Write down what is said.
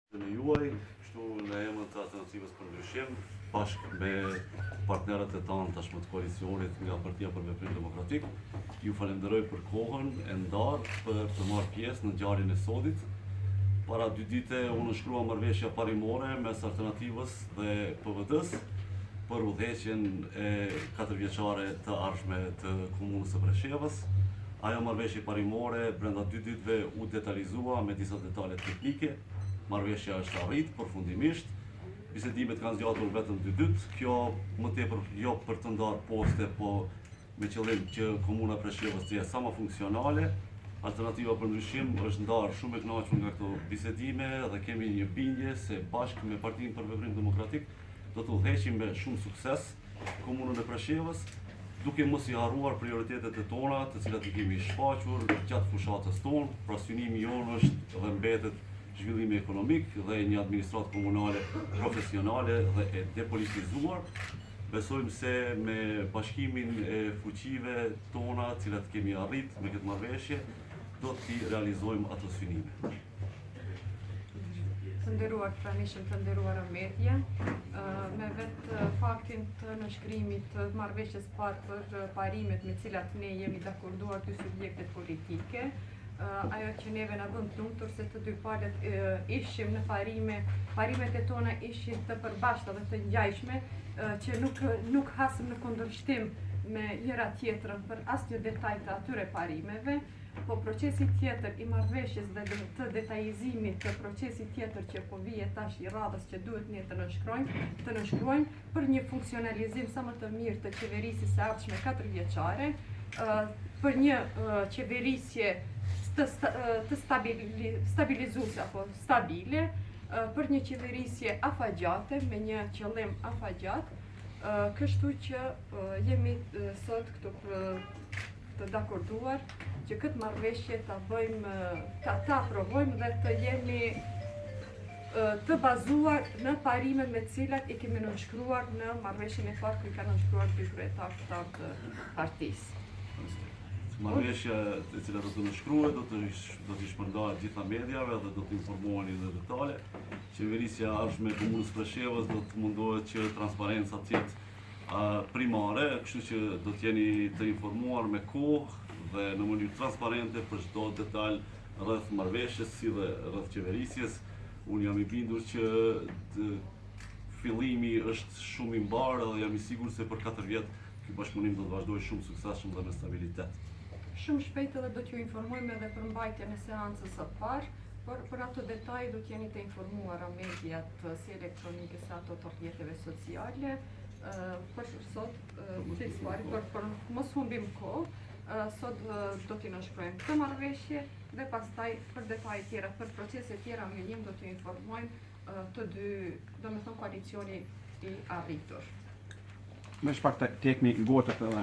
Në juaj, kështu në emër të Alternativës për Ndryshim, bashkë me partnerët e tanë tashmë të koalicionit nga Partia për Veprim Demokratik, ju falenderoj për kohën e ndarë për të marrë pjesë në ngjarjen e sodit. Para 2 dite unë shkrua marrëveshja parimore mes Alternativës dhe PVD-s për udhëheqjen e 4 vjeçare të ardhshme të komunës së Preshevës. Ajo marrëveshje parimore brenda 2 ditëve u detalizua me disa detale teknike. Marrëveshja është arrit përfundimisht. Bisedimet kanë zgjatur vetëm 2 ditë. Kjo më tepër jo për të ndarë poste, po me qëllim që komuna Preshevës të jetë sa më funksionale. Alternativa për Ndryshim është ndarë shumë e kënaqur nga këto bisedime dhe kemi një bindje se bashkë me Partinë për Veprim Demokratik do të udhëheqim me shumë sukses komunën e Preshevës, duke mos i harruar prioritetet e tona, të cilat i kemi shfaqur gjatë fushatës tonë. Pra synimi jonë është dhe mbetet zhvillimi ekonomik dhe një administratë komunale profesionale dhe e depolitizuar. Besojmë se me bashkimin e fuqive tona, të cilat kemi arrit me këtë marrëveshje, do t'i realizojmë ato synime. Të nderuar pranishëm, të nderuara media, me vetë faktin të nënshkrimit të marrëveshjes parë për parimet me cilat ne jemi dakorduar 2 subjektet politike, ajo që neve na bën të lumtur se të dy palët ishim në parimet e tona ishin të përbashkëta dhe të ngjajshme, që nuk hasëm në kundërshtim me njëra tjetrën për asnjë detaj të atyre parimeve. Po procesi tjetër i marrëveshjes dhe të detajizimit të procesit tjetër që po vije tash i radhës që duhet ne të nënshkruajmë për një funksionalizim sa më të mirë të qeverisjes së ardhshme 4 vjeçare, për një qeverisje të stabilizuese apo stabile, për një qeverisje afagjate me një qëllim afagjat, kështu që jemi sot këtu të dakorduar që këtë marrëveshje ta bëjmë, ta aprovojmë dhe të jemi të bazuar në parimet me cilat i kemi nënshkruar në marrëveshjen e parë ku i kanë nënshkruar dy kryetarët të partisë. Marrëveshja e cila do të nënshkruhet do t'i shpërndahet gjitha mediave dhe do të informoheni në detale. Qeverisja ardhshme e komunës Preshevës do të mundohet që transparenca të jetë primare, kështu që do të jeni të informuar me kohë dhe në mënyrë transparente për çdo detaj rreth marrëveshjes si dhe rreth qeverisjes. Unë jam i bindur që fillimi është shumë i mbarë dhe jam i sigurt se për 4 vjet ky bashkëpunim do të vazhdojë shumë suksesshëm dhe me stabilitet. Shumë shpejt edhe do t'ju informojmë edhe për mbajtjen e seancës së parë, por për ato detaje do t'jeni të informuara mediat si elektronike sa ato të rrjeteve sociale. Për sot, për mos humbim kohë, sot do t'i nënshkruajmë këtë marrëveshje dhe pastaj për detaje tjera, për procese tjera mbyllim do t'ju informojmë të dy, domethënë koalicioni i arritur. Me shpak teknik gotët edhe.